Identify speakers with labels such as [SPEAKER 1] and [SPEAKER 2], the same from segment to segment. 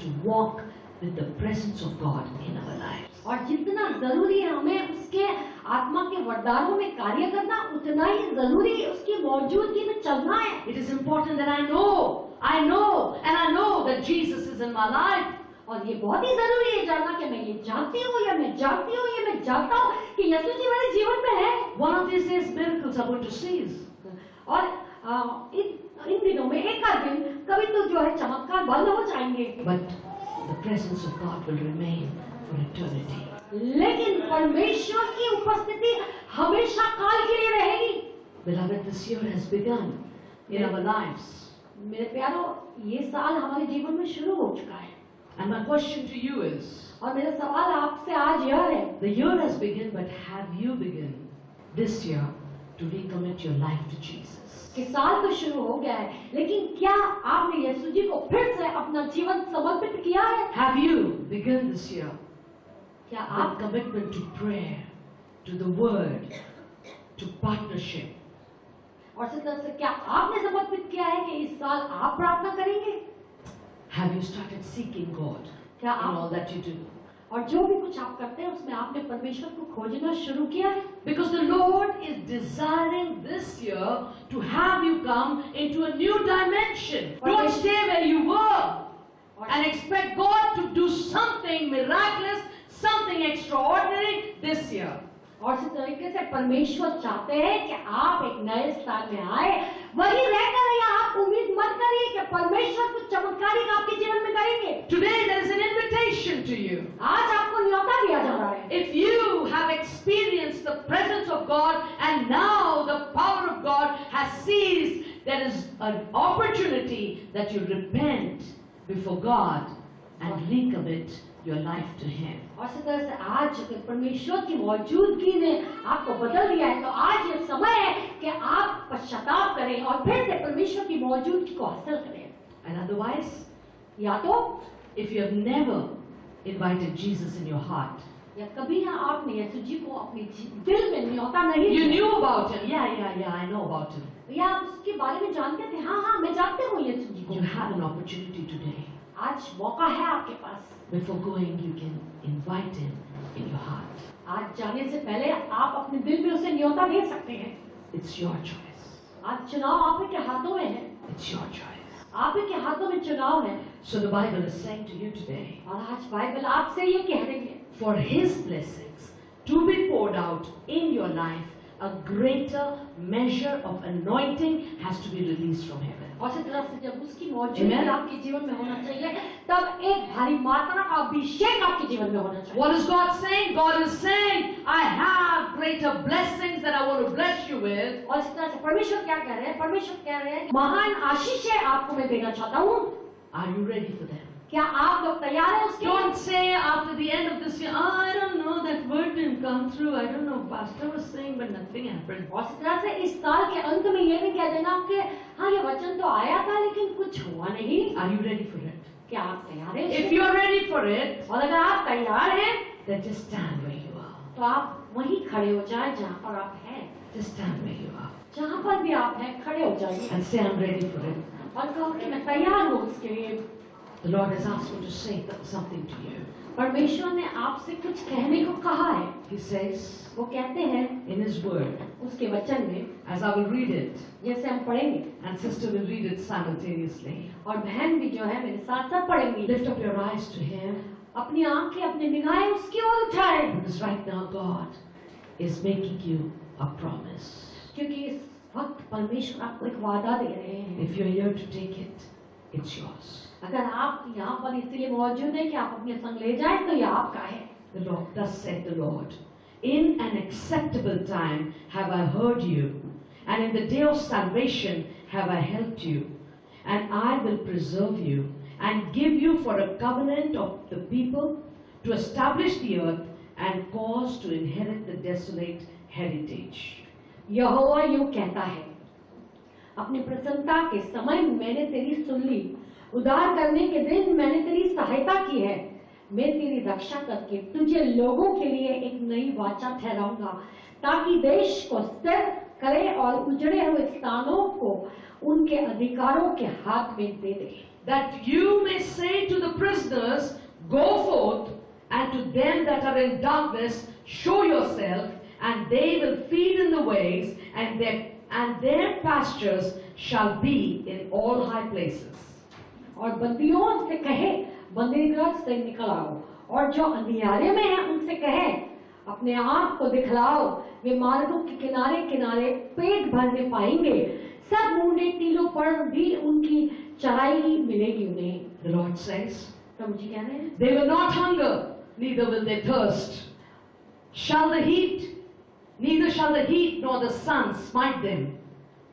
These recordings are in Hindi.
[SPEAKER 1] to walk with the presence of God in our lives.
[SPEAKER 2] और जितना जरूरी है हमें उसके आत्मा के वरदानों में कार्य करना, उतना ही जरूरी उसकी मौजूदगी में चलना है.
[SPEAKER 1] It is important that I know that Jesus is in my life.
[SPEAKER 2] और ये बहुत ही जरूरी है जानना कि मैं ये जानती हूँ या मैं जानती हूँ या मैं जानता हूँ कि यीशु जी मेरे जीवन में है.
[SPEAKER 1] One of these days miracles are going to cease.
[SPEAKER 2] और इन दिनों में एक आध दिन कभी तो जो है चमत्कार बंद हो जाएंगे.
[SPEAKER 1] But the presence of God will remain for eternity.
[SPEAKER 2] लेकिन परमेश्वर की उपस्थिति हमेशा काल के लिए रहेगी.
[SPEAKER 1] Beloved, this year has begun in our lives.
[SPEAKER 2] मेरे प्यारो, ये साल हमारे जीवन में शुरू हो चुका है.
[SPEAKER 1] And my question to you is,
[SPEAKER 2] और मेरा सवाल आपसे आज यह है,
[SPEAKER 1] the year has begun, but have you begun this year to recommit your life to Jesus?
[SPEAKER 2] कि साल तो शुरू हो गया है, लेकिन क्या आपने यीशु जी को फिर से अपना जीवन समर्पित किया है?
[SPEAKER 1] Have you begun this year
[SPEAKER 2] क्या
[SPEAKER 1] with
[SPEAKER 2] आप
[SPEAKER 1] commitment to prayer, to the word, to partnership?
[SPEAKER 2] और इसी तरह से क्या आपने समर्पित किया है कि इस साल आप प्रार्थना करेंगे?
[SPEAKER 1] Have you started seeking God
[SPEAKER 2] क्या
[SPEAKER 1] in all
[SPEAKER 2] आप
[SPEAKER 1] that you do?
[SPEAKER 2] और जो भी कुछ आप करते हैं उसमें आपने परमेश्वर को खोजना शुरू किया है?
[SPEAKER 1] Because the Lord is desiring this year to have you come into a new dimension. Don't stay where you were and expect God to do something miraculous, something extraordinary this year.
[SPEAKER 2] और इसी तरीके से परमेश्वर चाहते हैं कि आप एक नए स्थान में आए, वही रहकर या आप उम्मीद मत करिए कि परमेश्वर कुछ चमत्कारिक आपके जीवन में करेंगे.
[SPEAKER 1] Today there is an invitation to you.
[SPEAKER 2] आज आपको न्योता दिया जा रहा है.
[SPEAKER 1] If you have experienced the presence of God and now the power of God has ceased, there is an opportunity that you repent before God and recommit your life to Him.
[SPEAKER 2] और इसी तरह से आज अगर परमेश्वर की मौजूदगी ने आपको बदल दिया है तो आज ये समय है कि आप पश्चाताप करें और फिर से परमेश्वर की मौजूदगी को हासिल करें.
[SPEAKER 1] And otherwise,
[SPEAKER 2] या तो
[SPEAKER 1] if you have never invited Jesus in your heart,
[SPEAKER 2] या कभी ना आपने यीशु जी को अपने दिल में न्योता नहीं
[SPEAKER 1] you
[SPEAKER 2] दिया,
[SPEAKER 1] knew about Him. Yeah, I know about Him.
[SPEAKER 2] या आप उसके बारे में जानते थे, हाँ मैं जानते हूँ यीशु जी
[SPEAKER 1] You
[SPEAKER 2] को.
[SPEAKER 1] have an opportunity today.
[SPEAKER 2] आज मौका है आपके पास.
[SPEAKER 1] Before going, you can invite Him in your heart.
[SPEAKER 2] आज जाने से पहले आप अपने दिल में उसे न्योता दे सकते हैं.
[SPEAKER 1] It's your choice.
[SPEAKER 2] आज चुनाव आप ही के हाथों में है.
[SPEAKER 1] It's your choice.
[SPEAKER 2] आप ही के हाथों में चुनाव है.
[SPEAKER 1] So the Bible is saying to you today,
[SPEAKER 2] और आज बाइबल आपसे ये कह रही है,
[SPEAKER 1] for His blessings to be poured out in your life, a greater measure of anointing has to be released from heaven.
[SPEAKER 2] और इसी तरह से जब उसकी मौजूदगी
[SPEAKER 1] Amen.
[SPEAKER 2] आपके जीवन में होना चाहिए, तब एक भारी मात्रा का अभिषेक आपके जीवन में होना चाहिए.
[SPEAKER 1] What is God saying? God is saying, I have greater blessings that I want to bless you with.
[SPEAKER 2] और इस तरह से परमेश्वर क्या कह रहे हैं? परमेश्वर कह रहे हैं महान आशीषें आपको मैं देना चाहता हूँ.
[SPEAKER 1] Are you ready for them?
[SPEAKER 2] क्या आप लोग तैयार हैं उसके लिए?
[SPEAKER 1] Don't say after the end of this year, oh, I don't know, that word didn't come through. I don't know, Pastor was saying, but nothing happened.
[SPEAKER 2] और इस तरह से इस साल के अंत में ये भी कह देना कि हाँ ये वचन तो आया था लेकिन कुछ हुआ नहीं.
[SPEAKER 1] Are you ready for it?
[SPEAKER 2] क्या आप तैयार हैं?
[SPEAKER 1] If you're ready for it,
[SPEAKER 2] और अगर आप तैयार हैं
[SPEAKER 1] then just stand where you are.
[SPEAKER 2] तो आप वहीं खड़े हो जाएं जहाँ पर आप हैं.
[SPEAKER 1] Just stand where you are.
[SPEAKER 2] जहाँ पर भी आप हैं खड़े हो जाइए
[SPEAKER 1] And say, I'm ready for it.
[SPEAKER 2] और कहो कि मैं तैयार हूँ उसके लिए.
[SPEAKER 1] The Lord has asked me to say something to you.
[SPEAKER 2] परमेश्वर ने आपसे कुछ कहने को कहा है.
[SPEAKER 1] He says
[SPEAKER 2] वो कहते हैं
[SPEAKER 1] in His word,
[SPEAKER 2] उसके वचन में,
[SPEAKER 1] as I will read it,
[SPEAKER 2] जैसे हम पढ़ेंगे
[SPEAKER 1] and sister will read it simultaneously.
[SPEAKER 2] और बहन भी जो है मेरे साथ साथ पढ़ेंगी.
[SPEAKER 1] Lift up your eyes to Him,
[SPEAKER 2] अपनी आंखें अपनी निगाहें उसकी ओर उठाएं,
[SPEAKER 1] because right now God is making you a promise.
[SPEAKER 2] क्योंकि इस वक्त परमेश्वर आपको एक वादा दे रहे हैं.
[SPEAKER 1] If you're here to take it, it's yours.
[SPEAKER 2] अगर आप यहाँ पर इसलिए मौजूद हैं कि आप अपने संग ले जाएं तो ये आपका है.
[SPEAKER 1] The Lord, thus said the Lord, in an acceptable time have I heard you, and in the day of salvation have I helped you, and I will preserve you, and give you for a covenant of the people, to establish the earth, and cause to inherit the desolate heritage.
[SPEAKER 2] यहोवा यूं कहता है, अपनी प्रसन्नता के समय मैंने तेरी सुन ली, उद्धार करने के दिन मैंने तेरी सहायता की है. मैं तेरी रक्षा करके तुझे लोगों के लिए एक नई वाचा ठहराऊंगा, ताकि देश को स्थिर करे और उजड़े हुए स्थानों को उनके अधिकारों के हाथ में दे दे.
[SPEAKER 1] that you may say to the prisoners, go forth, and to them that are in darkness, show yourself, and they will feed in the ways, and their pastures shall be in all high places.
[SPEAKER 2] और बंदियों से कहे, बंदी गृह से निकल आओ, और जो अंधियारे में है उनसे कहे, अपने आप को दिखलाओ, वे मार्गों के किनारे किनारे पेट भरने पाएंगे, सब मुंडे टीलों पर भी उनकी चराई ही मिलेगी उन्हें.
[SPEAKER 1] The Lord says,
[SPEAKER 2] प्रभु जी कह रहे हैं,
[SPEAKER 1] they will not hunger, neither will they thirst. Neither shall the heat nor the sun smite them,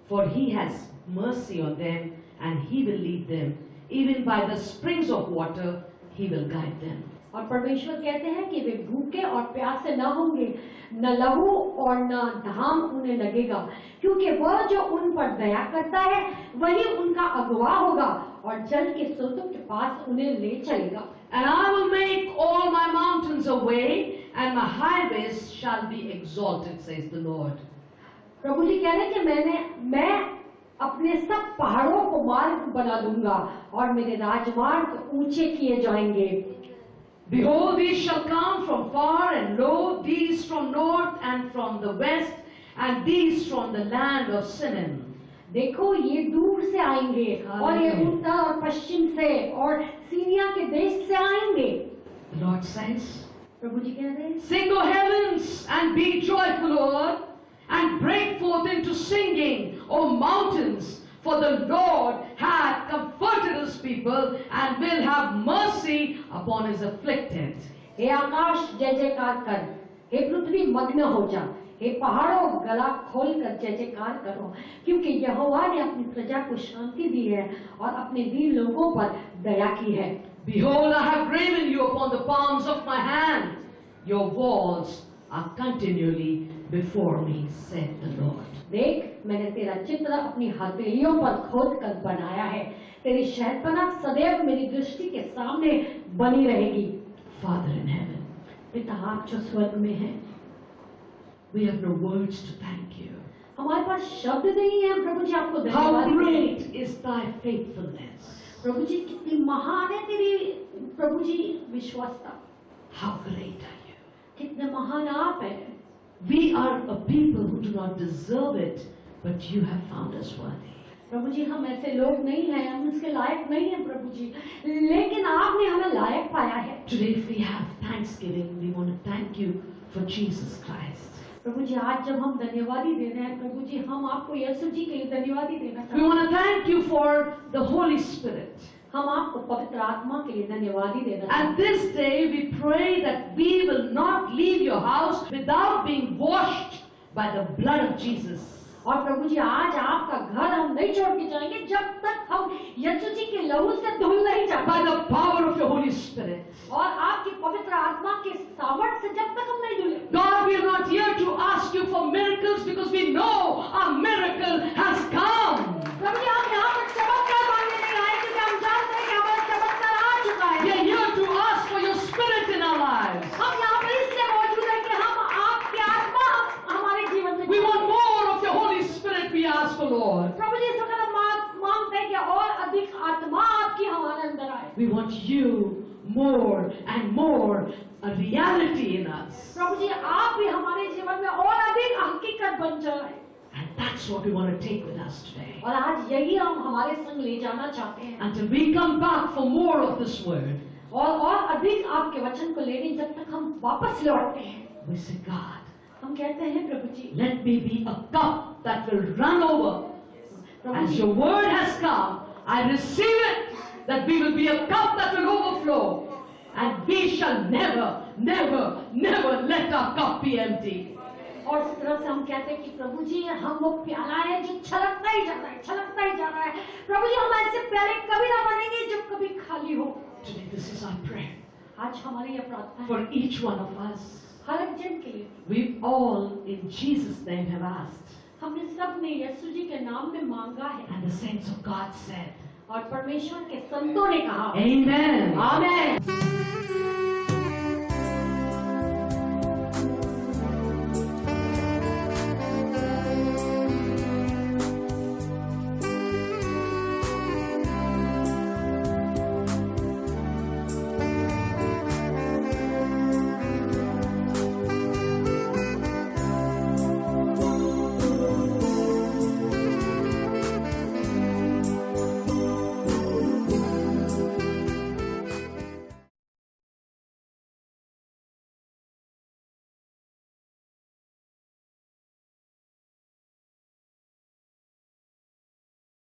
[SPEAKER 1] for he has mercy on them, and he will lead them. Even by the springs of water, he will guide them.
[SPEAKER 2] और परमेश्वर कहते हैं कि वे भूखे और प्यासे न होंगे, न लहू और न धाम उन्हें लगेगा, क्योंकि वह जो उन पर दया करता है वही उनका अगुवा होगा और जल के स्रोतों के पास उन्हें ले चलेगा.
[SPEAKER 1] And I will make all my mountains a way, and my highways shall be exalted, says the Lord.
[SPEAKER 2] प्रभु जी कह रहे हैं कि मैं अपने सब पहाड़ों को मार्ग बना दूंगा और मेरे राजमार्ग ऊंचे किए जाएंगे.
[SPEAKER 1] Behold, these shall come from far and lo, these from north and from the west, and these from the land of Sinim.
[SPEAKER 2] देखो ये दूर से आएंगे और ये उत्तर और पश्चिम से और सीरिया के देश से आएंगे.
[SPEAKER 1] The Lord says,
[SPEAKER 2] प्रभु जी कह रहे हैं,
[SPEAKER 1] sing, O heavens, and be joyful, O earth, and break forth into singing, O mountains, for the Lord hath comforted his people and will have mercy upon his afflicted.
[SPEAKER 2] हे आकाश जय जयकार कर, हे पृथ्वी मग्न हो जा, हे पहाड़ों गला खोल कर जय जयकार करो, क्योंकि यहोवा ने अपनी प्रजा को शांति दी है और अपने दीन लोगों पर दया की है.
[SPEAKER 1] Behold, I have graven you upon the palms of my hand. Your walls are continually before me, said the Lord.
[SPEAKER 2] देख, मैंने तेरा चित्र अपनी हथेलियों पर खोद कर बनाया है, तेरी शहरपनाह सदैव मेरी दृष्टि के सामने बनी रहेगी.
[SPEAKER 1] Father in heaven,
[SPEAKER 2] पिता आप जो स्वर्ग में हैं,
[SPEAKER 1] we have no words to thank you.
[SPEAKER 2] हमारे पास शब्द नहीं है प्रभु जी आपको
[SPEAKER 1] How
[SPEAKER 2] धन्यवाद.
[SPEAKER 1] great is thy faithfulness.
[SPEAKER 2] प्रभु जी कितनी महान है तेरी प्रभु जी विश्वासता.
[SPEAKER 1] How great are you.
[SPEAKER 2] कितने महान आप हैं.
[SPEAKER 1] We are a people who do not deserve it, but you have found us worthy.
[SPEAKER 2] प्रभु जी हम ऐसे लोग नहीं हैं, हम इसके लायक नहीं हैं प्रभु जी, लेकिन आपने हमें लायक पाया है.
[SPEAKER 1] Today if we have thanksgiving, we want to thank you for Jesus Christ.
[SPEAKER 2] प्रभु जी आज जब हम धन्यवादी दे रहे हैं प्रभु जी, हम आपको यीशु जी के लिए धन्यवादी देना चाहते
[SPEAKER 1] We
[SPEAKER 2] हैं.
[SPEAKER 1] want to thank you for the Holy Spirit.
[SPEAKER 2] हम आपको पवित्र आत्मा के लिए धन्यवादी देना चाहते
[SPEAKER 1] And this day we pray that we will not leave your house without being washed by the blood of Jesus.
[SPEAKER 2] और प्रभु जी आज आपका घर हम नहीं छोड़ के जाएंगे जब तक हम यीशु जी के लहू से धुल नहीं जाते.
[SPEAKER 1] By the power of your Holy Spirit.
[SPEAKER 2] और आपकी पवित्र आत्मा के सामर्थ से जब तक हम नहीं धुले.
[SPEAKER 1] God, we are not here to ask you for miracles because we know our miracle has come.
[SPEAKER 2] प्रभु जी हम यहाँ पर चमत्कार मांगने नहीं आए, क्योंकि हम जानते हैं कि हमारा चमत्कार आ चुका है.
[SPEAKER 1] We are here to ask for your Spirit in our lives.
[SPEAKER 2] हम यहाँ पर इससे मौजूद हैं कि हम आपकी आत्मा हमारे जीवन में.
[SPEAKER 1] We want more of your Holy Spirit, we ask for, Lord.
[SPEAKER 2] प्रभु जी इस वक्त हम मांगते हैं कि और अधिक आत्मा आपकी हमारे अंदर आए.
[SPEAKER 1] We want you more and more a reality in us.
[SPEAKER 2] प्रभु जी आप भी हमारे जीवन में और अधिक हकीकत बन जाए.
[SPEAKER 1] And that's what we want to take with us today.
[SPEAKER 2] और आज यही हम हमारे संग ले जाना चाहते हैं.
[SPEAKER 1] Until we come back for more of this word,
[SPEAKER 2] और अधिक आपके वचन को लेने जब तक हम वापस लौटते हैं,
[SPEAKER 1] we say, God,
[SPEAKER 2] हम कहते हैं प्रभु जी,
[SPEAKER 1] let me be a cup that will run over.
[SPEAKER 2] Prabhu
[SPEAKER 1] As
[SPEAKER 2] ji
[SPEAKER 1] your word has come, I receive it, that we will be a cup that will overflow. And we shall never, never, never let our cup be empty.
[SPEAKER 2] और इस तरह से हम कहते हैं कि प्रभु जी हम वो प्याला है जो छलकता ही जा रहा है, छलकता ही जा रहा है. प्रभु जी हम ऐसे प्याले कभी ना बनेंगे जो कभी खाली हो.
[SPEAKER 1] Today this is our prayer
[SPEAKER 2] आज हमारी यह प्रार्थना है
[SPEAKER 1] for each one of us.
[SPEAKER 2] हर एक जन के लिए.
[SPEAKER 1] We all in Jesus' name have asked.
[SPEAKER 2] हमने सब ने यीशु जी के नाम में मांगा है
[SPEAKER 1] And the saints of God said,
[SPEAKER 2] और परमेश्वर के संतों ने कहा
[SPEAKER 1] Amen.
[SPEAKER 2] आमीन.